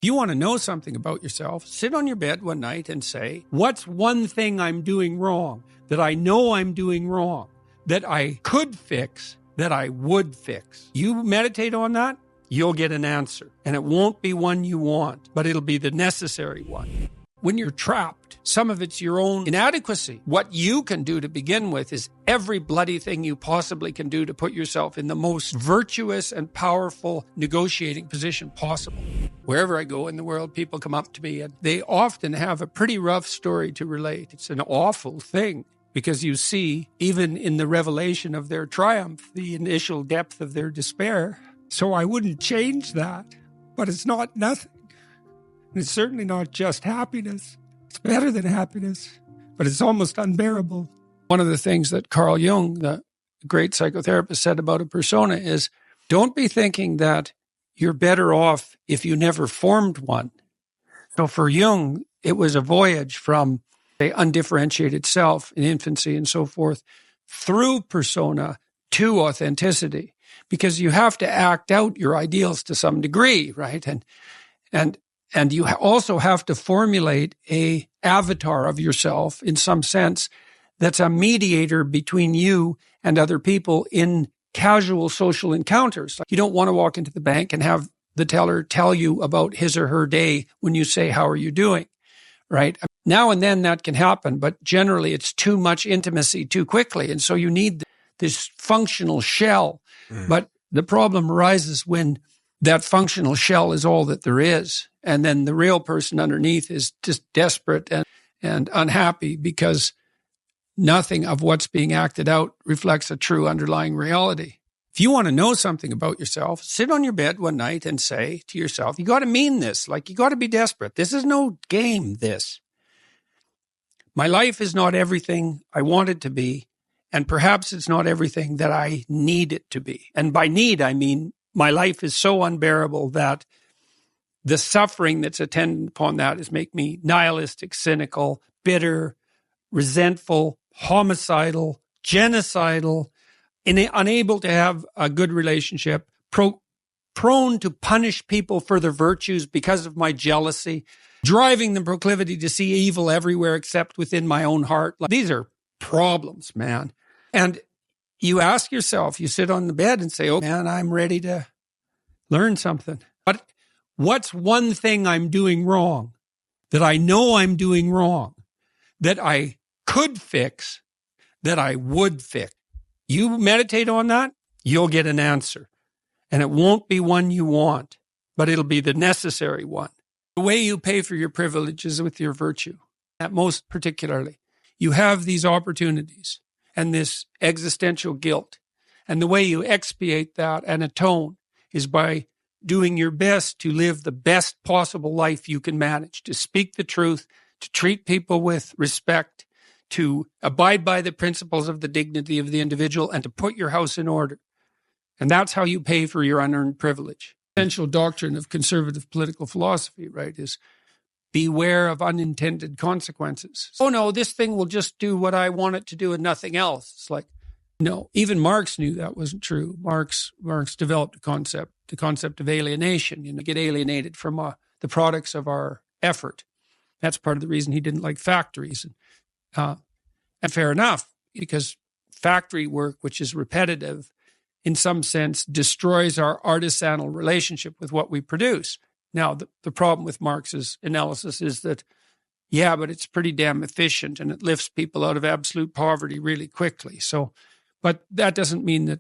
If you want to know something about yourself, sit on your bed one night and say, what's one thing I'm doing wrong that I know I'm doing wrong, that I could fix, that I would fix? You meditate on that, you'll get an answer. And it won't be one you want, but it'll be the necessary one. When you're trapped, some of it's your own inadequacy. What you can do to begin with is every bloody thing you possibly can do to put yourself in the most virtuous and powerful negotiating position possible. Wherever I go in the world, people come up to me and they often have a pretty rough story to relate. It's an awful thing because you see, even in the revelation of their triumph, the initial depth of their despair. So I wouldn't change that, but it's not nothing. And it's certainly not just happiness. It's better than happiness, but it's almost unbearable. One of the things that Carl Jung, the great psychotherapist, said about a persona is, don't be thinking that you're better off if you never formed one. So for Jung, it was a voyage from the undifferentiated self in infancy and so forth through persona to authenticity, because you have to act out your ideals to some degree, right? And you also have to formulate a avatar of yourself in some sense that's a mediator between you and other people in casual social encounters. You don't want to walk into the bank and have the teller tell you about his or her day when you say, how are you doing? Right? Now and then that can happen, but generally it's too much intimacy too quickly. And so you need this functional shell. But the problem arises when that functional shell is all that there is. And then the real person underneath is just desperate and unhappy because nothing of what's being acted out reflects a true underlying reality. If you want to know something about yourself, sit on your bed one night and say to yourself, you got to mean this, like you got to be desperate. This is no game, this. My life is not everything I want it to be, and perhaps it's not everything that I need it to be. And by need, I mean my life is so unbearable that the suffering that's attendant upon that is make me nihilistic, cynical, bitter, resentful, homicidal, genocidal, unable to have a good relationship, prone to punish people for their virtues because of my jealousy, driving the proclivity to see evil everywhere except within my own heart. These are problems, man. And you ask yourself, you sit on the bed and say, oh man, I'm ready to learn something. But what's one thing I'm doing wrong that I know I'm doing wrong, that I could fix, that I would fix? You meditate on that, you'll get an answer. And it won't be one you want, but it'll be the necessary one. The way you pay for your privilege is with your virtue. At most particularly, you have these opportunities and this existential guilt. And the way you expiate that and atone is by doing your best to live the best possible life you can manage, to speak the truth, to treat people with respect, to abide by the principles of the dignity of the individual, and to put your house in order. And that's how you pay for your unearned privilege. The essential doctrine of conservative political philosophy, right, is beware of unintended consequences. Oh no, this thing will just do what I want it to do and nothing else. It's like, no, even Marx knew that wasn't true. Marx developed the concept of alienation. You get alienated from the products of our effort. That's part of the reason he didn't like factories. And fair enough, because factory work, which is repetitive, in some sense, destroys our artisanal relationship with what we produce. Now, the problem with Marx's analysis is that, yeah, but it's pretty damn efficient and it lifts people out of absolute poverty really quickly. So, but that doesn't mean that